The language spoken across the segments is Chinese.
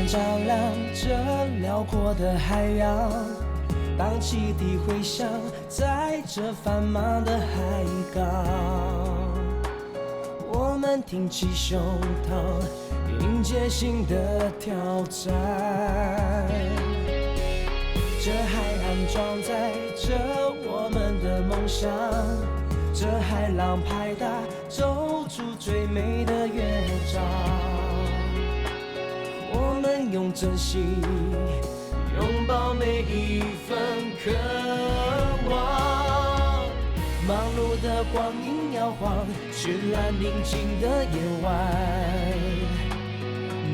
闪照亮这辽阔的海洋，当汽笛回响在这繁忙的海港，我们挺起胸膛，迎接新的挑战。这海岸装载着我们的梦想，这海浪拍打，奏出最美的乐章。我们用真心拥抱每一份渴望，忙碌的光阴摇晃，绚烂宁静的夜晚，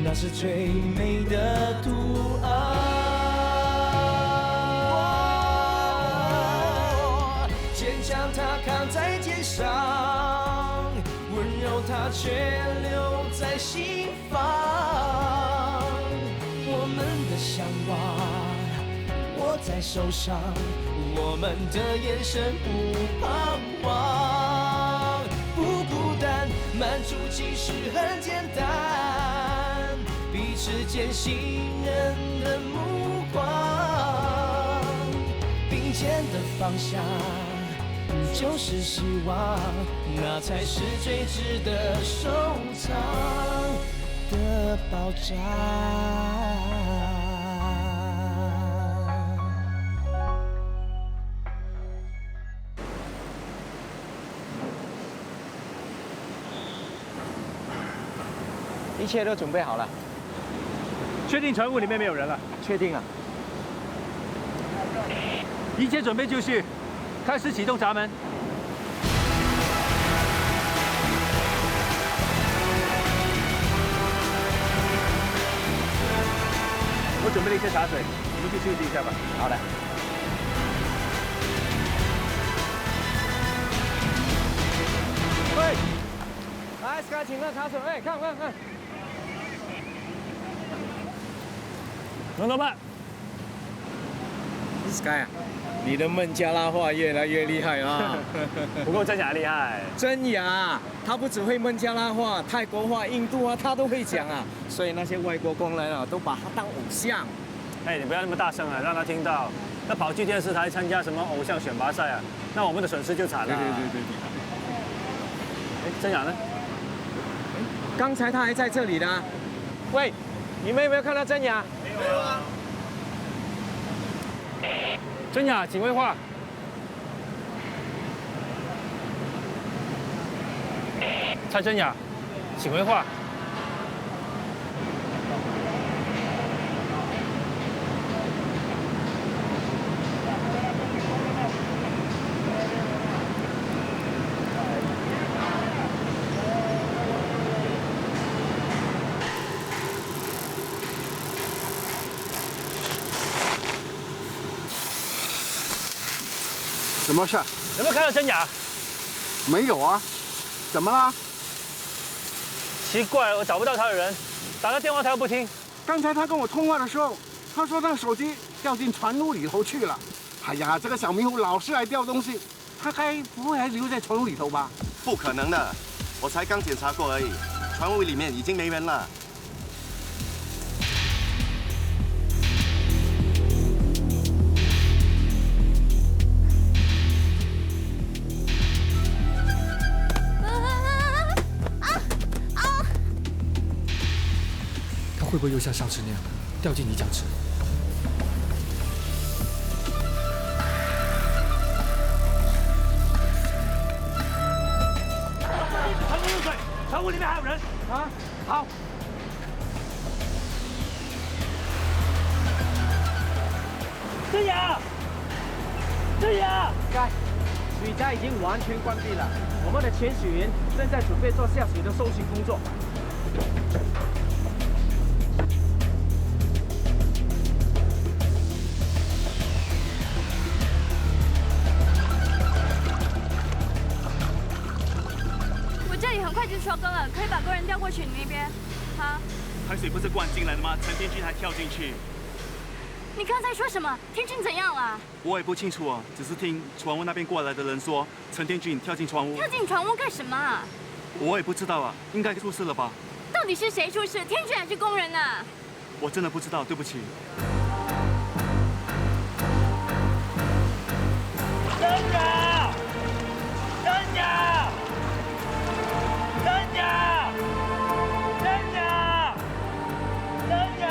那是最美的图案。坚强它扛在肩上，温柔它却留在心房。我们的向往握在手上，我们的眼神不彷徨，不孤单，满足其实很简单，彼此间信任的目光，并肩的方向就是希望，那才是最值得收藏的宝藏。一切都准备好了，确定船坞里面没有人了？确定了。一切准备就绪，开始启动闸门。我准备了一些茶水，你们去休息一下吧。好的。喂，来 ，Sky 请喝茶水。哎，看。龙头办 ，Sky 啊，你的孟加拉话越来越厉害啊！不够真雅厉害。真雅，他不只会孟加拉话、泰国话、印度话，他都会讲啊。所以那些外国工人啊，都把他当偶像。哎，你不要那么大声啊，让他听到。那跑去电视台参加什么偶像选拔赛啊？那我们的损失就惨了。对。哎，真雅呢？刚才他还在这里呢。喂，你们有没有看到真雅？没有啊。真雅，请问话。蔡真雅，请问话。什么事？有没有看到真雅？没有啊，怎么啦？奇怪，我找不到他的人，打个电话他又不听。刚才他跟我通话的时候，他说他手机掉进船坞里头去了。哎呀，这个小迷糊老是来掉东西，他该不会还留在船坞里头吧？不可能的，我才刚检查过而已，船坞里面已经没人了。会不会又像上次那样掉进泥浆池？船坞有水，船坞里面还有人啊！好。真雅，该，水闸已经完全关闭了，我们的潜水员正在准备做下水的搜寻工作。收工了，可以把工人调过去你那边。好。海水不是灌进来的吗？陈天俊还跳进去。你刚才说什么？天俊怎样了？我也不清楚啊，只是听船坞那边过来的人说，陈天俊跳进船坞。跳进船坞干什么啊？我也不知道啊，应该出事了吧？到底是谁出事？天俊还是工人啊？我真的不知道，对不起。真假？真假？真假？真假？真假？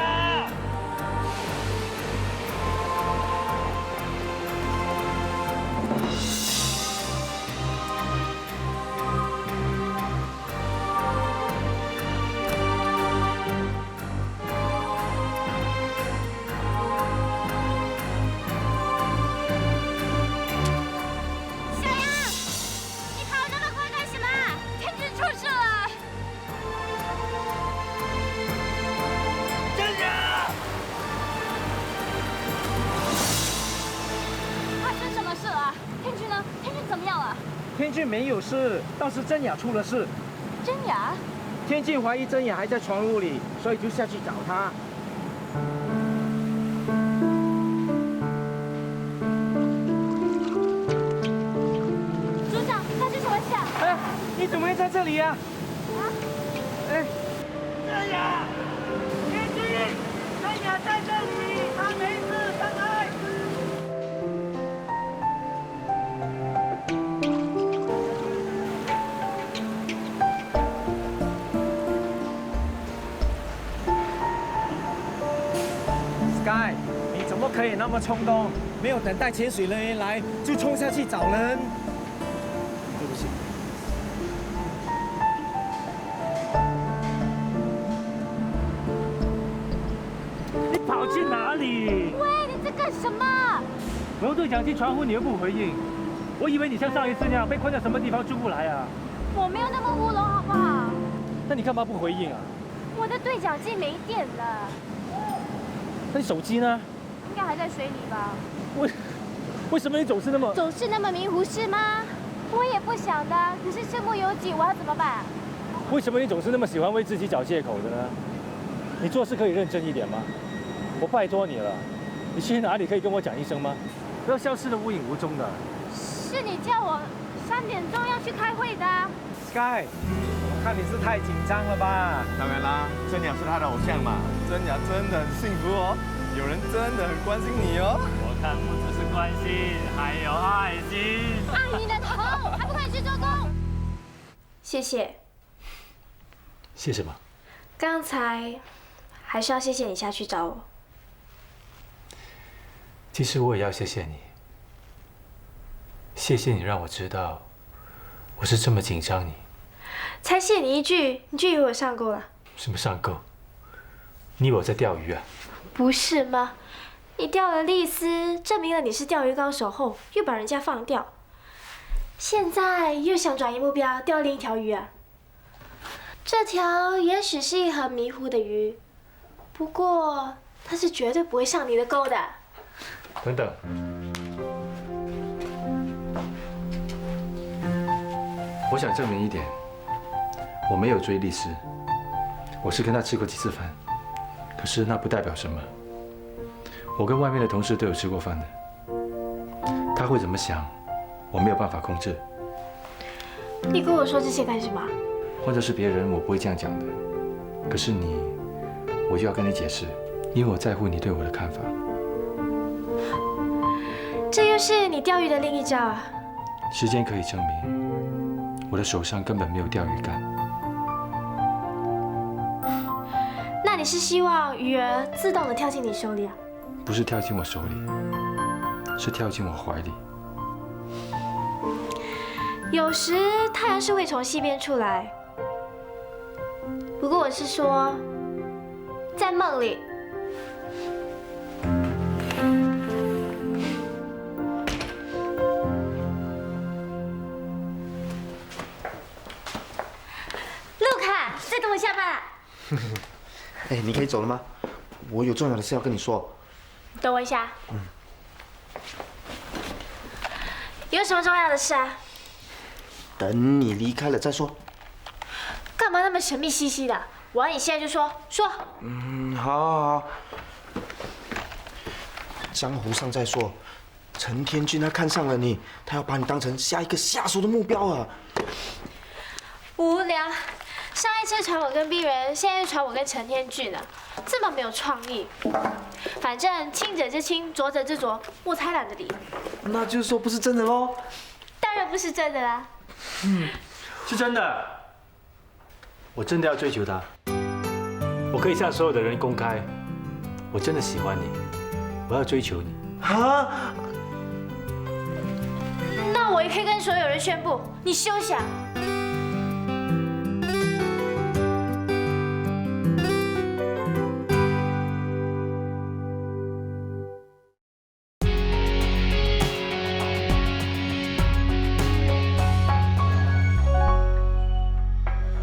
小杨，你跑那么快干什么？天君出事了！真假？发生什么事了？天君呢？天君怎么样了？天俊没有事，倒是真雅出了事。真雅？天俊怀疑真雅还在床屋里，所以就下去找她。组长，发生什么事啊？哎，你怎么会在这里呀？哎，真假？天君，真雅在这里，他没事，上来。Sky，你怎么可以那么冲动？没有等待潜水人员来就冲下去找人？对不起。你跑去哪里？喂，你在干什么？我用对讲机传呼，你又不回应。我以为你像上一次那样被困在什么地方出不来啊。我没有那么乌龙，好不好？那你干嘛不回应啊？我的对讲机没电了，那你手机呢？应该还在水里吧？为什么你总是那么……总是那么迷糊是吗？我也不想的，可是身不由己，我要怎么办？为什么你总是那么喜欢为自己找借口的呢？你做事可以认真一点吗？我拜托你了，你去哪里可以跟我讲一声吗？不要消失得无影无踪的。是你叫我3点钟要去开会的。Sky，我看你是太紧张了吧？当然啦，真雅是他的偶像嘛，真雅真的很幸福哦，有人真的很关心你哦。我看不只是关心，还有爱心。爱你的头，还不快去做工？谢谢。谢什么？刚才还是要谢谢你下去找我。其实我也要谢谢你，谢谢你让我知道我是这么紧张你。才谢你一句，你就以为我上钩了？什么上钩？你以为我在钓鱼啊？不是吗？你钓了丽丝，证明了你是钓鱼高手后，又把人家放掉，现在又想转移目标钓另一条鱼啊？这条也许是一很迷糊的鱼，不过它是绝对不会上你的钩的。等等，我想证明一点，我没有追丽丝，我是跟她吃过几次饭，可是那不代表什么。我跟外面的同事都有吃过饭的，她会怎么想，我没有办法控制。你跟我说这些干什么？换作是别人，我不会这样讲的。可是你，我就要跟你解释，因为我在乎你对我的看法。这又是你钓鱼的另一招啊！时间可以证明，我的手上根本没有钓鱼竿。那你是希望鱼儿自动的跳进你手里啊？不是跳进我手里，是跳进我怀里。有时太阳是会从西边出来，不过我是说，在梦里。路卡，在等我下班啊？哎，你可以走了吗？我有重要的事要跟你说。等我一下。有什么重要的事啊？等你离开了再说。干嘛那么神秘兮兮的？我要你现在就说，说。好。江湖上在说，陈天君他看上了你，他要把你当成下一个下手的目标啊。无聊，上一次传我跟冰人，现在又传我跟陈天俊了，这么没有创意。反正清者之清，浊者之浊，我才懒得理。那就是说不是真的喽？当然不是真的啦。是真的。我真的要追求她。我可以向所有的人公开，我真的喜欢你，我要追求你。啊！那我也可以跟所有人宣布，你休想。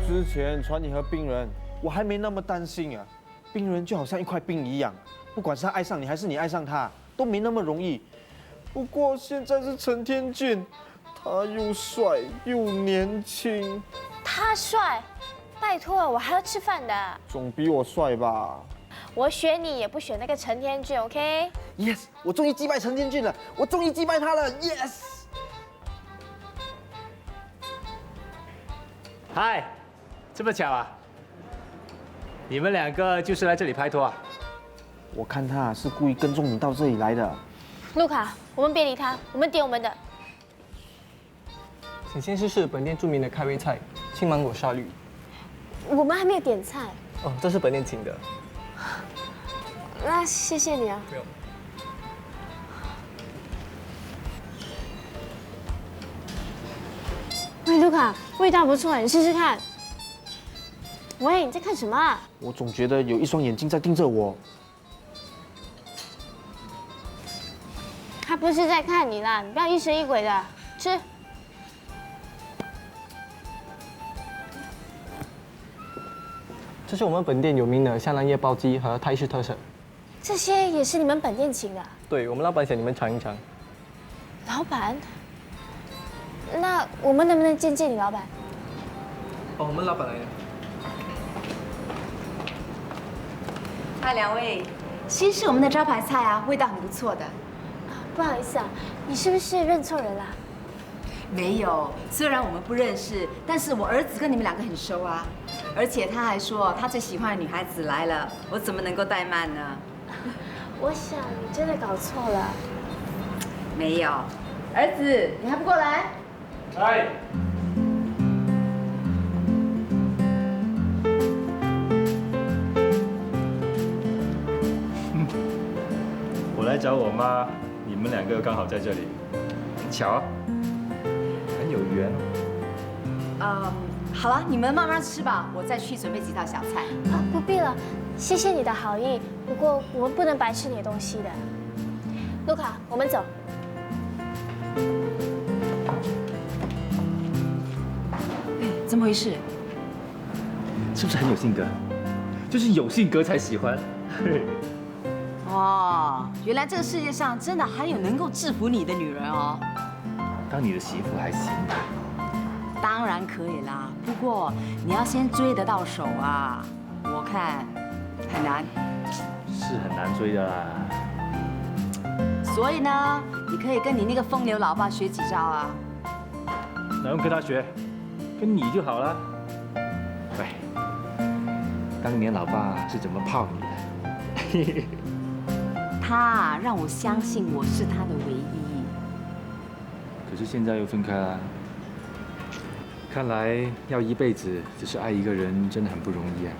之前传你和冰人，我还没那么担心啊。冰人就好像一块冰一样，不管是他爱上你还是你爱上他，都没那么容易。不过现在是陈天俊，他又帅又年轻，他帅，拜托，我还要吃饭的。总比我帅吧我选你也不选那个陈天俊 ，OK？ ？Yes， 我终于击败陈天俊了，我终于击败他了 ，Yes！ 嗨，这么巧啊？你们两个就是来这里拍拖啊？我看他是故意跟踪你到这里来的。卢卡，我们别理他，我们点我们的。请先试试本店著名的开胃菜青芒果沙律。我们还没有点菜。哦，这是本店请的。那谢谢你啊。不用。喂，卢卡，味道不错，你试试看。喂，你在看什么啊？我总觉得有一双眼睛在盯着我。他不是在看你啦，你不要疑神疑鬼的，吃。这是我们本店有名的香兰叶包鸡和泰式特色。这些也是你们本店请的？对，我们老板想你们尝一尝。老板？那我们能不能见见你老板？哦，我们老板来了。嗨，两位，西是我们的招牌菜啊，味道很不错的。不好意思啊，你是不是认错人了？没有，虽然我们不认识，但是我儿子跟你们两个很熟啊。而且他还说他最喜欢的女孩子来了，我怎么能够怠慢呢？我想你真的搞错了。没有，儿子，你还不过来？来。我来找我妈，你们两个刚好在这里，很巧啊，很有缘哦。好了，你们慢慢吃吧，我再去准备几道小菜。啊，不必了，谢谢你的好意。不过我们不能白吃你的东西的。卢卡，我们走。怎么回事？是不是很有性格？就是有性格才喜欢。哦，原来这个世界上真的还有能够制服你的女人哦。当你的媳妇还行吧？当然可以啦，不过你要先追得到手啊，我看很难。是很难追的啦。所以呢，你可以跟你那个风流老爸学几招啊。哪用跟他学？跟你就好了。喂，当年老爸是怎么泡你的？他让我相信我是他的唯一。可是现在又分开了。看来要一辈子只是爱一个人，真的很不容易啊。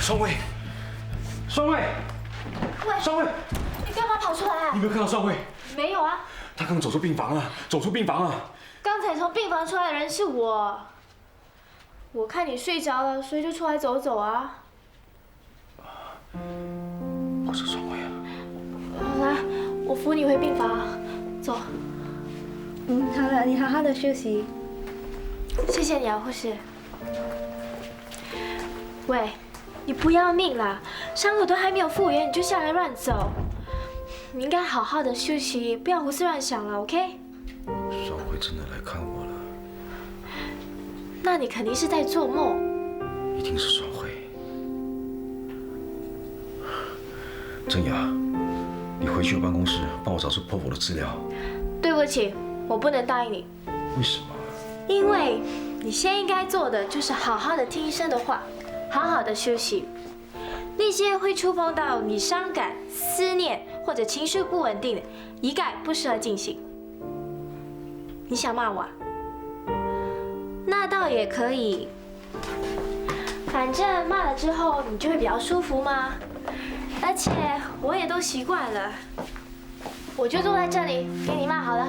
双卫，双卫，双卫，你干嘛跑出来啊？你没有看到少慧？没有啊。她刚走出病房了，走出病房了。刚才从病房出来的人是我。我看你睡着了，所以就出来走走啊。不是双慧啊。来，我扶你回病房，走。好了，你好好的休息。谢谢你啊，护士。喂，你不要命啦？伤口都还没有复原，你就下来乱走。你应该好好的休息，不要胡思乱想了 ，OK？ 少慧真的来看我了。那你肯定是在做梦。一定是双慧。郑雅，你回去办公室帮我找出破否的资料。对不起，我不能答应你。为什么？因为你现在应该做的就是好好的听医生的话，好好的休息。那些会触碰到你伤感、思念或者情绪不稳定的，一概不适合进行。你想骂我啊？那倒也可以，反正骂了之后你就会比较舒服嘛。而且我也都习惯了，我就坐在这里给你骂好了。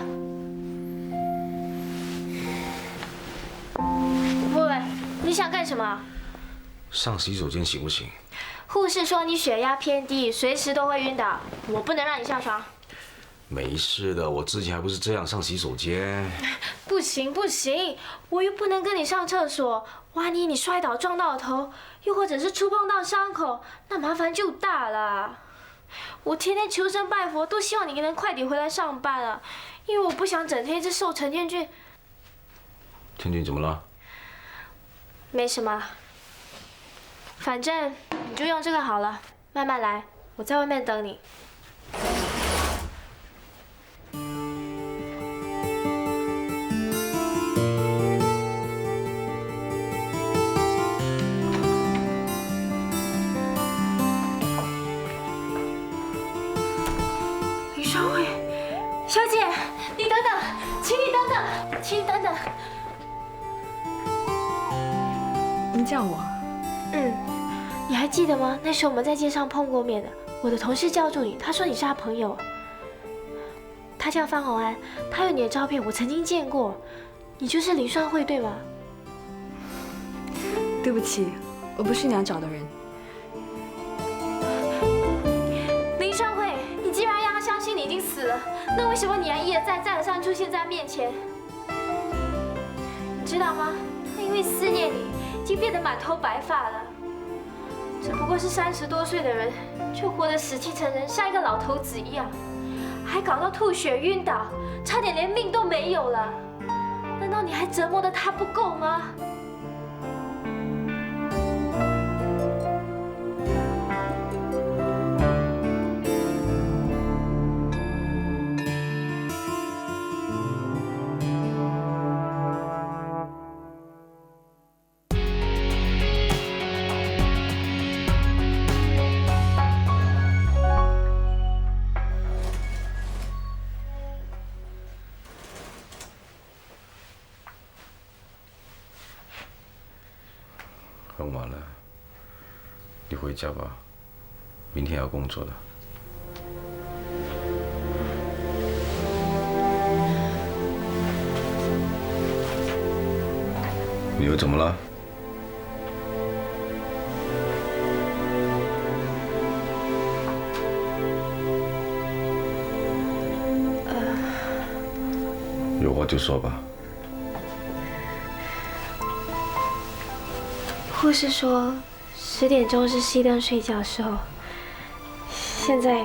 喂，你想干什么？上洗手间行不行？护士说你血压偏低，随时都会晕倒，我不能让你下床。没事的，我之前还不是这样上洗手间。不行不行，我又不能跟你上厕所，万一你摔倒撞到头，又或者是触碰到伤口，那麻烦就大了。我天天求神拜佛，都希望你能快点回来上班啊，因为我不想整天一直受陈天俊。天俊怎么了？没什么，反正你就用这个好了，慢慢来，我在外面等你。林双慧，小姐，你等等，请你等等，请你等等。您叫我？你还记得吗？那时候我们在街上碰过面的，我的同事叫住你，他说你是他朋友。他叫方宏安，他有你的照片，我曾经见过。你就是林双慧对吗？对不起，我不是你要找的人。林双慧，你既然让他相信你已经死了，那为什么你还一而再、再而三出现在他面前？你知道吗？他因为思念你，已经变得满头白发了。只不过是30多岁的人，却活得死气沉沉，像一个老头子一样，还搞到吐血晕倒，差点连命都没有了。难道你还折磨得他不够吗？很晚了，你回家吧，明天要工作的。你又怎么了？有话就说吧。护士说10点钟是熄灯睡觉的时候，现在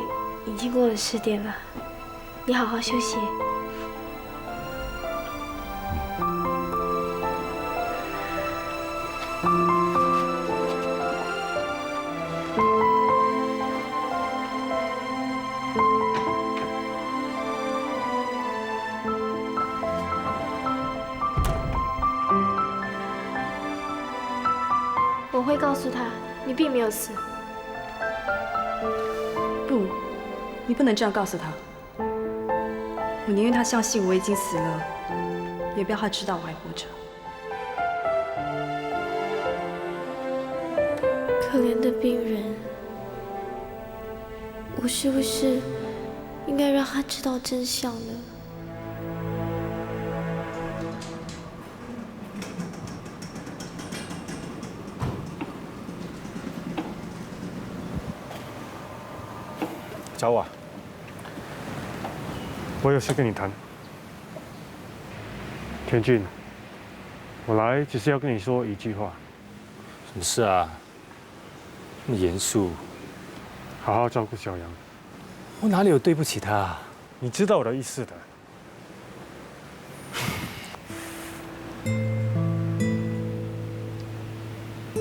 已经过了10点了，你好好休息。我会告诉他，你并没有死。不，你不能这样告诉他。我宁愿他相信我已经死了，也不要他知道我还活着。可怜的病人，我是不是应该让他知道真相呢？找我啊？我有事跟你谈。田俊，我来只是要跟你说一句话。什么事啊？那么严肃。好好照顾小杨。我哪里有对不起他？你知道我的意思的。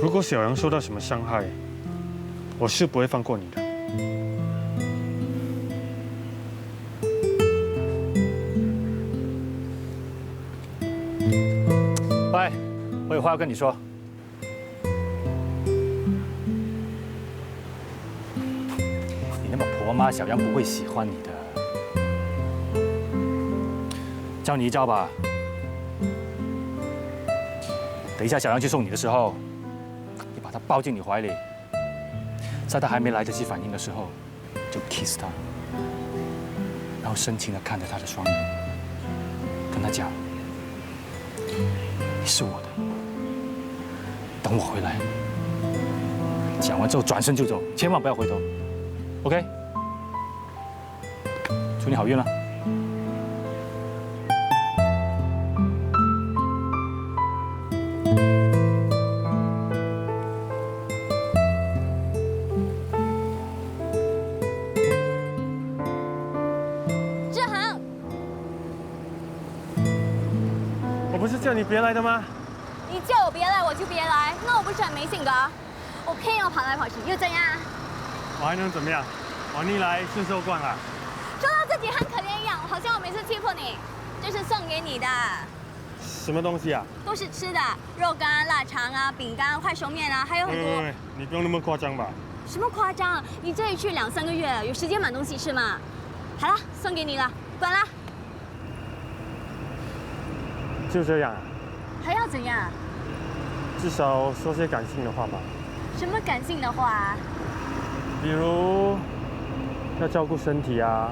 如果小杨受到什么伤害，我是不会放过你的。喂，我有话要跟你说。你那么婆妈，小杨不会喜欢你的。教你一招吧。等一下小杨去送你的时候，你把他抱进你怀里，在他还没来得及反应的时候，就 kiss 他，然后深情地看着他的双眼，跟他讲。你是我的，等我回来。讲完之后转身就走，千万不要回头。OK？ 祝你好运了。志恒，我不是叫你别来的吗？你叫我别来我就别来，那我不是很没性格？我偏要跑来跑去，又怎样？我还能怎么样？我逆来顺受惯了。说到自己很可怜一样，好像我每次欺负你。这是送给你的。什么东西啊？都是吃的，肉干、腊肠啊、饼干、快熟面啊，还有很多。你不用那么夸张吧？什么夸张？你这里去2、3个月，有时间买东西是吗？好了，送给你了，滚啦！就这样啊？还要怎样？至少说些感性的话吧。什么感性的话？比如要照顾身体啊，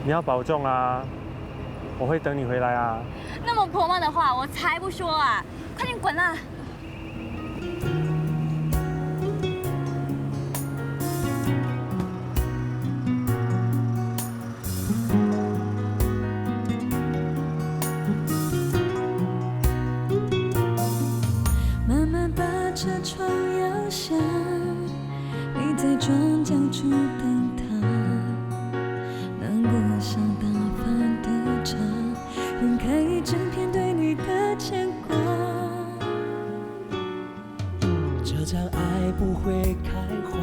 你要保重啊，我会等你回来啊。那么婆妈的话，我才不说啊！快点滚啦！慢慢把车窗摇下，你在转角处等他，难过像打翻的茶，晕开一整片对你的牵挂。这场爱不会开花，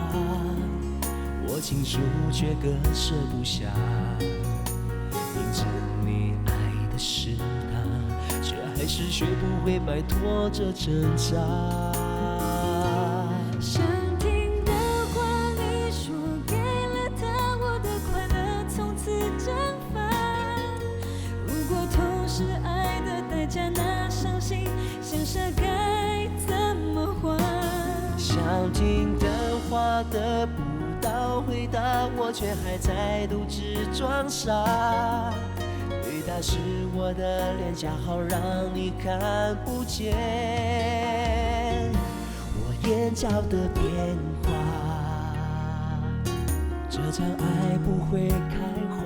我情书却割舍不下。明知你爱的是他，却还是学不会摆脱这挣扎。想听的话你说给了他，我的快乐从此蒸发。如果痛是爱的代价，那伤心想傻该怎么还？想听的话得不到回答，我却还在独自装傻。对他是我的脸颊，好让你看不见我眼角的变化。这场爱不会开花，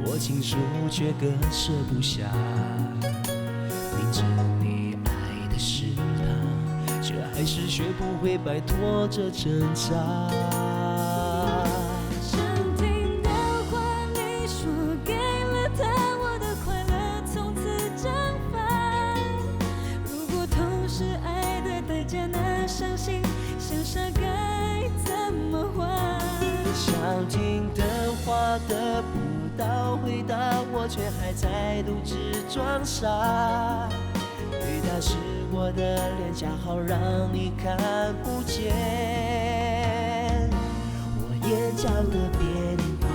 我情书却割舍不下。明知你爱的是他，却还是学不会摆脱这挣扎。想听的话你说给了他，我的快乐从此蒸发。如果痛是爱的代价，那伤心想傻该怎么还？想听的话得不到回答，我却还在独自装傻。对他是我的脸颊，好让你看不见我眼角的变化。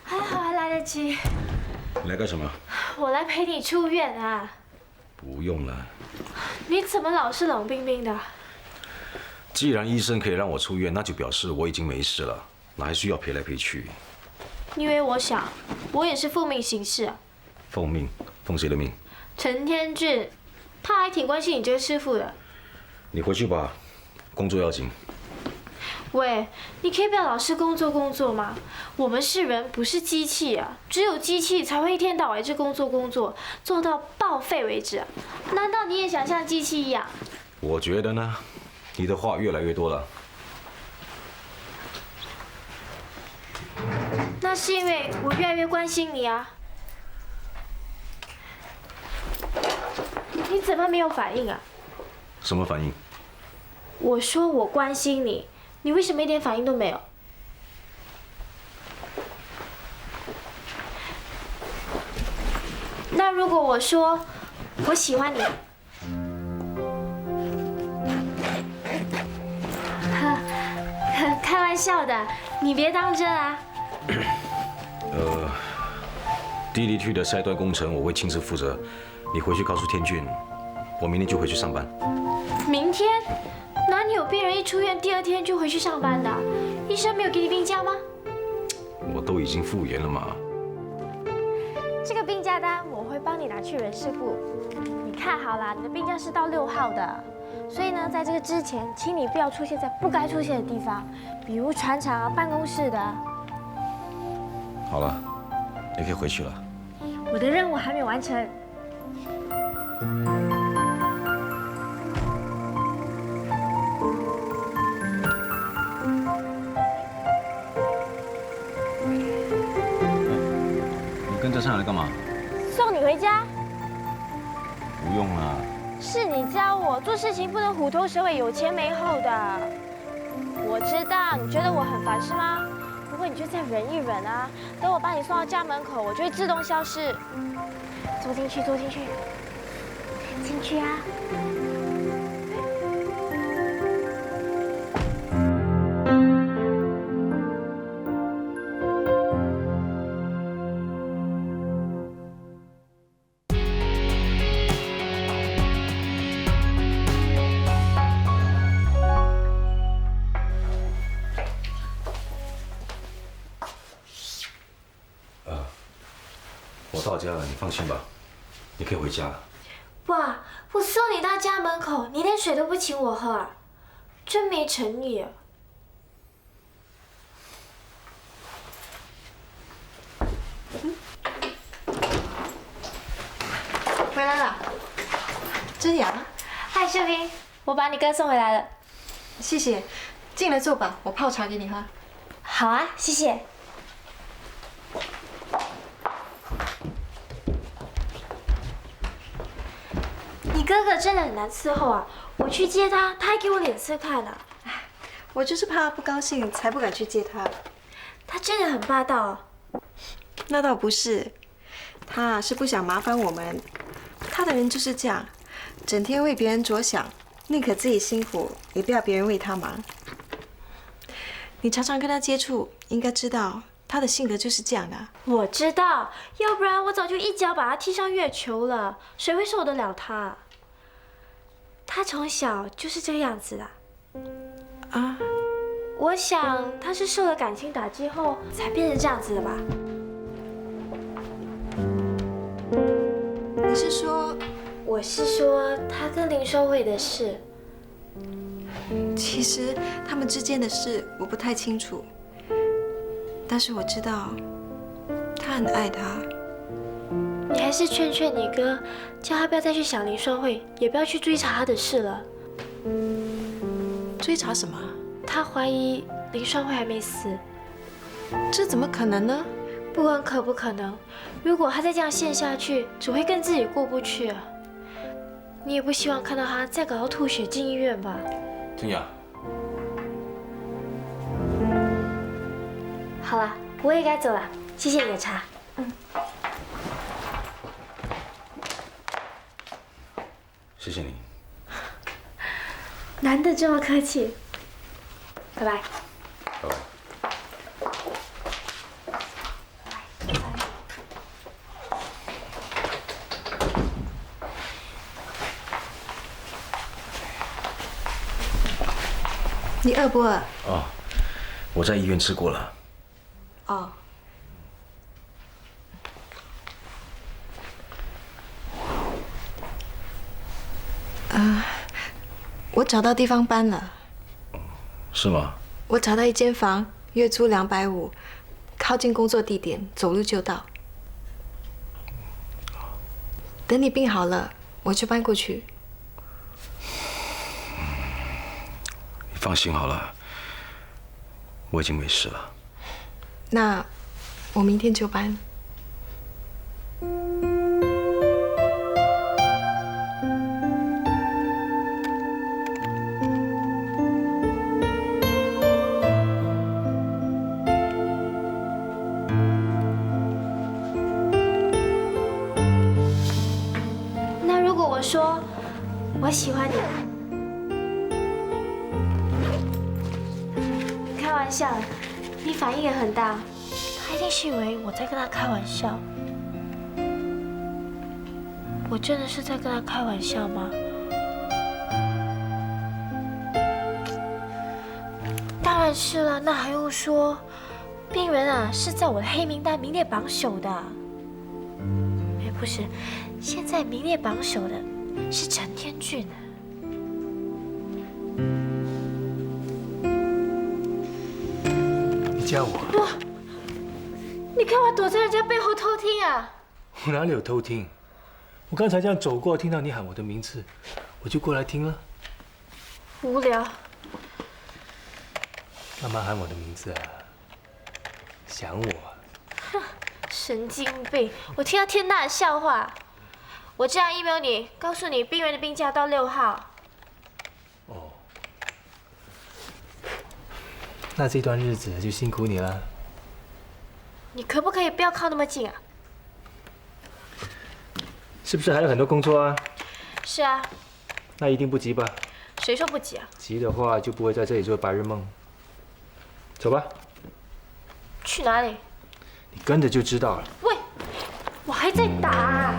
还好还来得飞机。你来干什么？我来陪你出院啊。不用了。你怎么老是冷冰冰的？既然医生可以让我出院，那就表示我已经没事了，哪还需要陪来陪去？因为我想，我也是奉命行事啊。奉命？奉谁的命？陈天俊，他还挺关心你这个师傅的。你回去吧，工作要紧。喂，你可以不要老是工作吗？我们是人，不是机器啊！只有机器才会一天到晚一直工作，做到报废为止。难道你也想像机器一样？我觉得呢，你的话越来越多了。那是因为我越来越关心你啊。你怎么没有反应啊？什么反应？我说我关心你。你为什么一点反应都没有？那如果我说我喜欢你，开玩笑的，你别当真啊。地里区的筛端工程我会亲自负责，你回去告诉天俊，我明天就回去上班。明天？哪里有病人一出院第2天就回去上班的？医生没有给你病假吗？我都已经复原了嘛。这个病假单我会帮你拿去人事部。你看好啦，你的病假是到6号的，所以呢，在这个之前，请你不要出现在不该出现的地方，比如船厂啊、办公室的。好了，你可以回去了。我的任务还没完成。跟着上来干嘛？送你回家。不用了。是你教我做事情不能虎头蛇尾、有前没后的。我知道你觉得我很烦是吗？不过你就再忍一忍啊，等我把你送到家门口，我就会自动消失。坐进去，坐进去，进去啊。我到家了，你放心吧，你可以回家了。哇，我送你到家门口，你连水都不请我喝啊，真没诚意啊！回来了，真雅。嗨，秀萍，我把你哥送回来了。谢谢，进来坐吧，我泡茶给你喝。好啊，谢谢。你哥哥真的很难伺候啊！我去接他，他还给我脸色看呢。我就是怕他不高兴，才不敢去接他。他真的很霸道啊。那倒不是，他是不想麻烦我们。他的人就是这样，整天为别人着想，宁可自己辛苦，也不要别人为他忙。你常常跟他接触，应该知道他的性格就是这样的。我知道，要不然我早就一脚把他踢上月球了，谁会受得了他？他从小就是这个样子的。啊？我想他是受了感情打击后才变成这样子的吧。你是说？我是说他跟林收慧的事。其实他们之间的事我不太清楚，但是我知道他很爱他。你还是劝劝你哥，叫他不要再去想林收慧，也不要去追查他的事了。追查什么？他怀疑林收慧还没死。这怎么可能呢？不管可不可能，如果他再这样陷下去，只会跟自己过不去啊。你也不希望看到他再搞到吐血进医院吧？天雅，好了，我也该走了，谢谢你的茶。谢谢你。难得这么客气，拜拜。拜拜。你饿不饿？哦，我在医院吃过了。哦。我找到地方搬了。是吗？我找到一间房，月租250，靠近工作地点，走路就到。等你病好了，我就搬过去。你放心好了，我已经没事了。那我明天就搬。说我喜欢你，开玩笑，你反应也很大，他一定是以为我在跟他开玩笑。我真的是在跟他开玩笑吗？当然是了，那还用说？病人啊是在我的黑名单名列榜首的。哎，不是，现在名列榜首的是陈天俊。你叫我？哇！你干嘛躲在人家背后偷听啊？我哪里有偷听？我刚才这样走过，听到你喊我的名字，我就过来听了。无聊。干嘛喊我的名字啊？想我？哼，神经病！我听到天大的笑话。我这样 email 你，告诉你病人的病假到6号。哦。那这段日子就辛苦你了。你可不可以不要靠那么近啊？是不是还有很多工作啊？是啊。那一定不急吧？谁说不急啊？急的话就不会在这里做白日梦。走吧。去哪里？你跟着就知道了。喂，我还在打啊。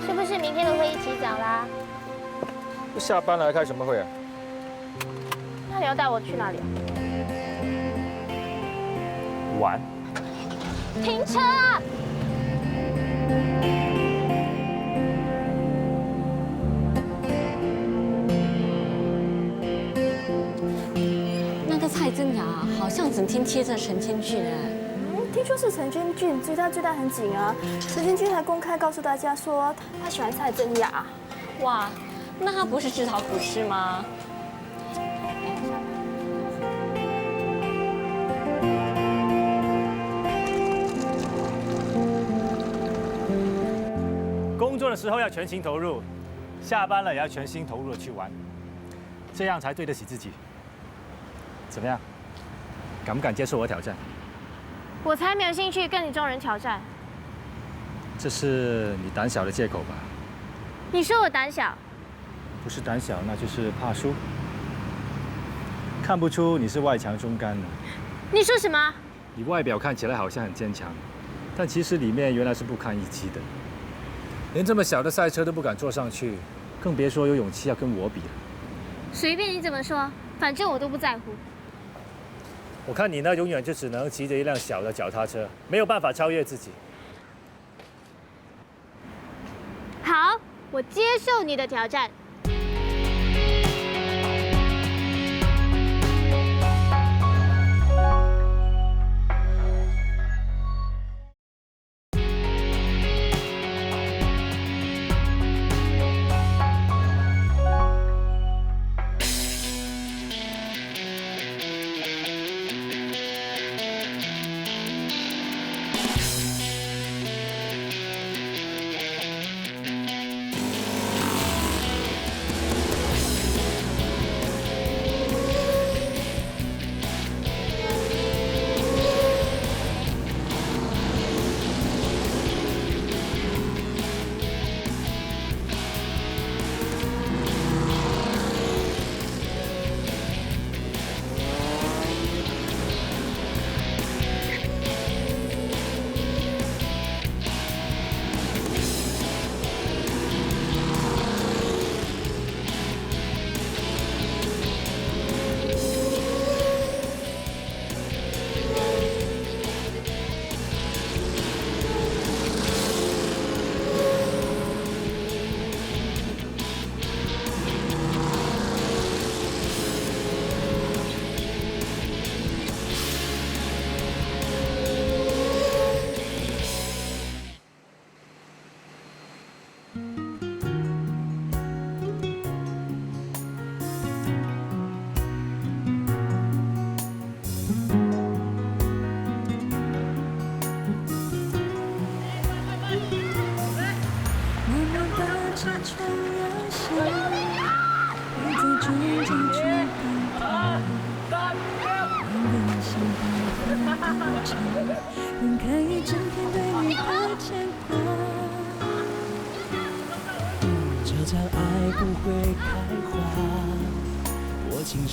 是不是明天的会一起找啦？下班了还开什么会啊？那你要带我去哪里啊？玩。停车啊！那个蔡真雅好像整天贴着陈天俊哎。听说是陈天俊追他很紧啊。陈天俊还公开告诉大家说他喜欢蔡真雅。哇，那他不是自讨苦吃吗？工作的时候要全心投入，下班了也要全心投入的去玩，这样才对得起自己。怎么样？敢不敢接受我挑战？我才没有兴趣跟你这种人挑战。这是你胆小的借口吧？你说我胆小？不是胆小，那就是怕输。看不出你是外强中干的。你说什么？你外表看起来好像很坚强，但其实里面原来是不堪一击的。连这么小的赛车都不敢坐上去，更别说有勇气要跟我比了。随便你怎么说，反正我都不在乎。我看你呢，永远就只能骑着一辆小的脚踏车，没有办法超越自己。好，我接受你的挑战。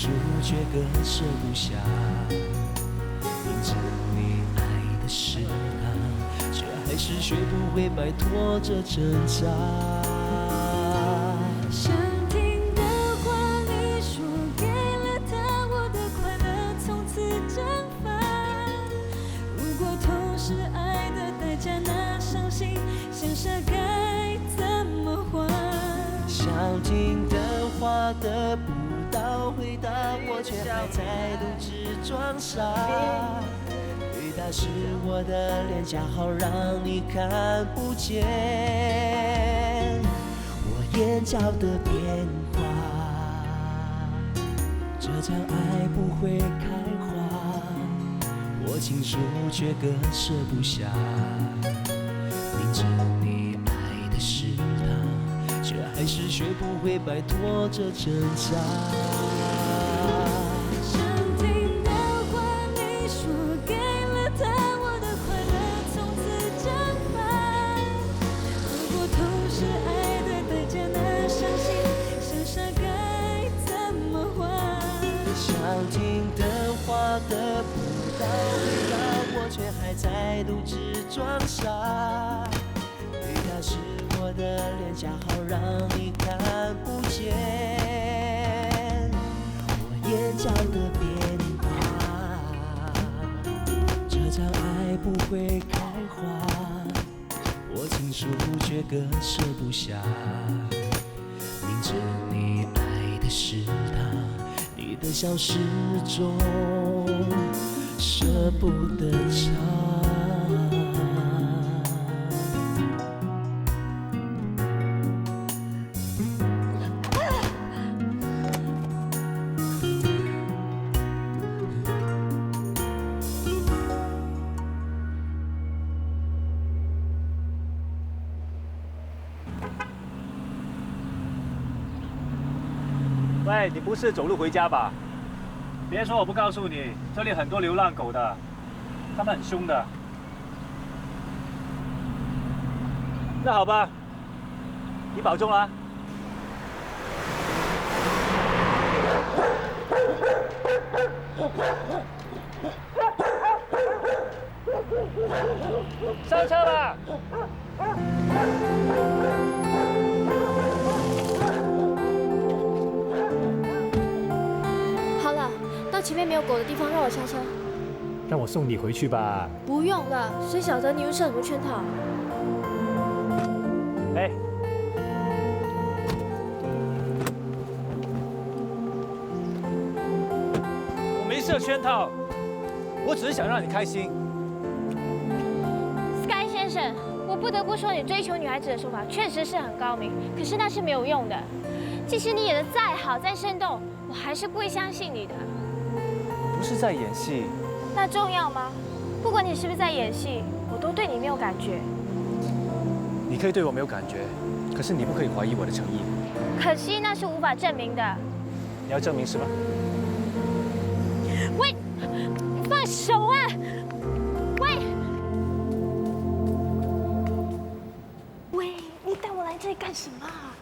书却割舍不下。明知你爱的是他，却还是学不会摆脱这挣扎。想听的话你说给了他，我的快乐从此蒸发。如果痛是爱的代价，那伤心像傻该怎么还？想听的话得不到回答，我却还在独自装傻。回答是我的脸颊好让你看不见我眼角的变化，这叫爱不会开花。我情书却割舍不下，明知你爱的是他，却还是学不会摆脱这挣扎。想听的话你说给了他，我的快乐从此蒸发。如果痛是爱的代价，那伤心像傻该怎么还？想听的话得不到回答，我却还在独自装傻。回答是我的脸颊好让你看不见我眼角的变化，这叫爱不会开花。我情书却割舍不下，明知你爱的是他，你的笑始终舍不得擦。喂，你不是走路回家吧？别说我不告诉你，这里很多流浪狗的，他们很凶的。那好吧，你保重啦。上车吧。前面没有狗的地方，让我下车。让我送你回去吧。不用了，谁晓得你又设什么圈套？哎，我没设圈套，我只是想让你开心。Sky 先生，我不得不说，你追求女孩子的手法确实是很高明，可是那是没有用的。即使你演得再好、再生动，我还是不会相信你的。不是在演戏，那重要吗？不管你是不是在演戏，我都对你没有感觉。你可以对我没有感觉，可是你不可以怀疑我的诚意。可惜那是无法证明的。你要证明是吗？喂，你放手啊！喂，喂，你带我来这里干什么啊？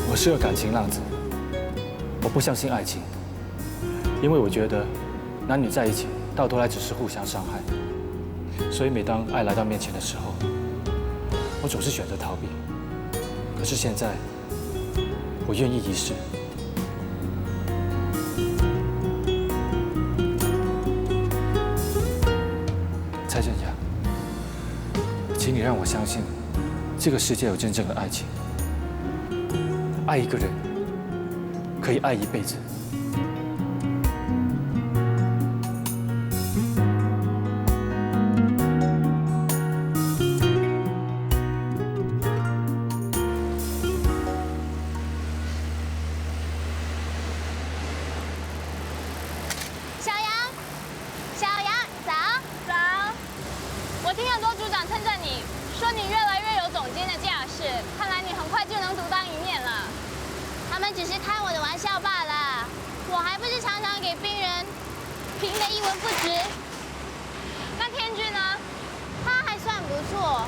我是个感情浪子，我不相信爱情，因为我觉得男女在一起到头来只是互相伤害，所以每当爱来到面前的时候，我总是选择逃避。可是现在，我愿意一试。蔡振雅，请你让我相信，这个世界有真正的爱情。爱一个人，可以爱一辈子。小杨，早。我听很多组长称赞你，说你越来越有总监的架势，看来你很快就能独当一面了。他们只是开我的玩笑罢了。评的一文不值。那天君呢？他还算不错，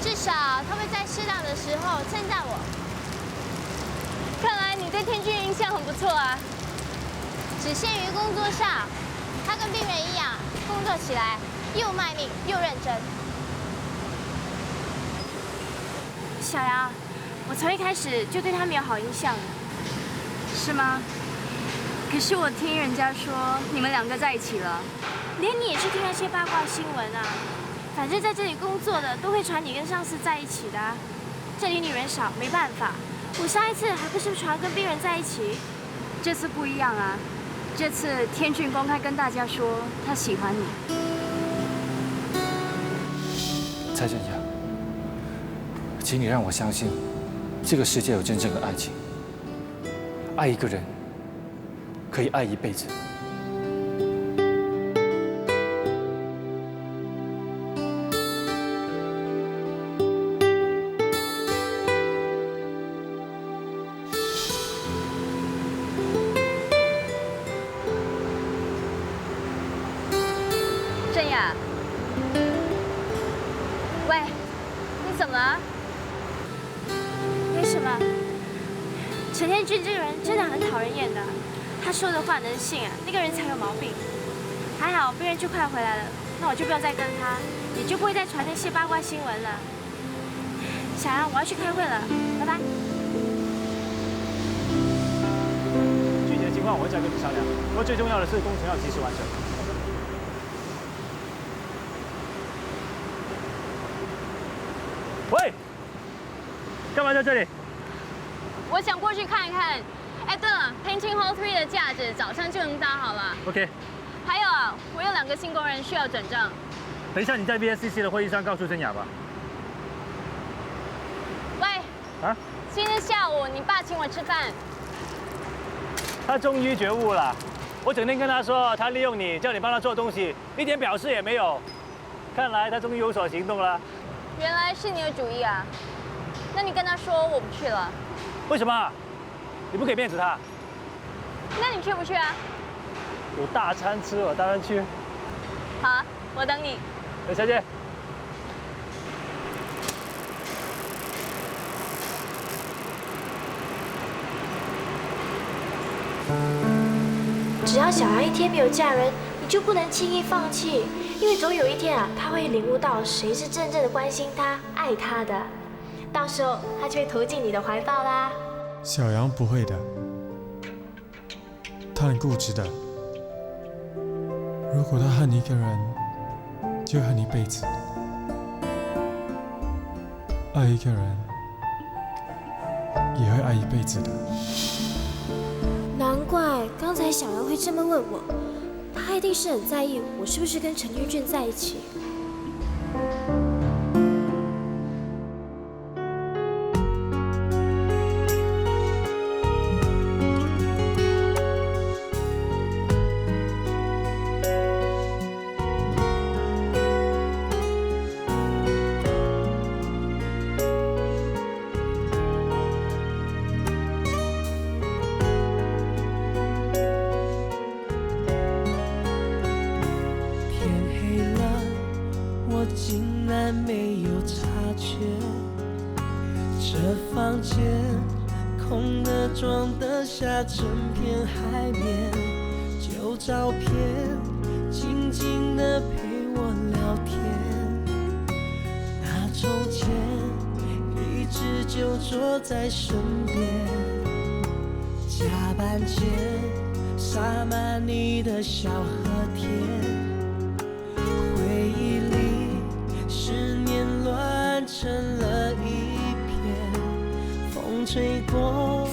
至少他会在适当的时候称赞我。看来你对天君印象很不错啊。只限于工作上，他跟病人一样，工作起来又卖命又认真。小杨，我从一开始就对他没有好印象了，是吗？可是我听人家说你们两个在一起了，连你也去听那些八卦新闻啊。反正在这里工作的都会传你跟上司在一起的啊。这里女人少，没办法。我上一次还不是传跟病人在一起？这次不一样啊，这次天俊公开跟大家说他喜欢你。蔡振雅，请你让我相信，这个世界有真正的爱情。爱一个人，可以爱一辈子。郑雅，喂，你怎么了？没什么。陈天君这个人真的很讨人厌的，他说的话能信啊？那个人才有毛病。还好病人就快回来了，那我就不用再跟他，也就不会再传那些八卦新闻了。小杨，我要去开会了，拜拜。具体的情况我会再跟你商量，不过最重要的是工程要及时完成。喂，干嘛在这里？我想过去看一看。哎，对了 ，Painting Hall 3的架子早上就能搭好了。OK。还有啊，我有2个新工人需要转正。等一下你在 VSCC 的会议上告诉真雅吧。喂。啊？今天下午你爸请我吃饭。他终于觉悟了。我整天跟他说，他利用你，叫你帮他做东西，一点表示也没有。看来他终于有所行动了。原来是你有主意啊？那你跟他说我不去了。为什么？你不给面子他？那你去不去啊？有大餐吃，我当然去。好啊，我等你。小姐。只要小杨一天没有嫁人，你就不能轻易放弃，因为总有一天啊，他会领悟到谁是真正的关心他、爱他的，到时候他就会投进你的怀抱啦。小杨不会的，他很固执的。如果他恨一个人，就恨一辈子；爱一个人，也会爱一辈子的。难怪刚才小杨会这么问我，他一定是很在意我是不是跟陈君俊在一起。房间空的装得下整片海绵，旧照片静静地陪我聊天。那从前一直就坐在身边，甲板间洒满你的小和田，回忆里思念乱成了一片，风吹过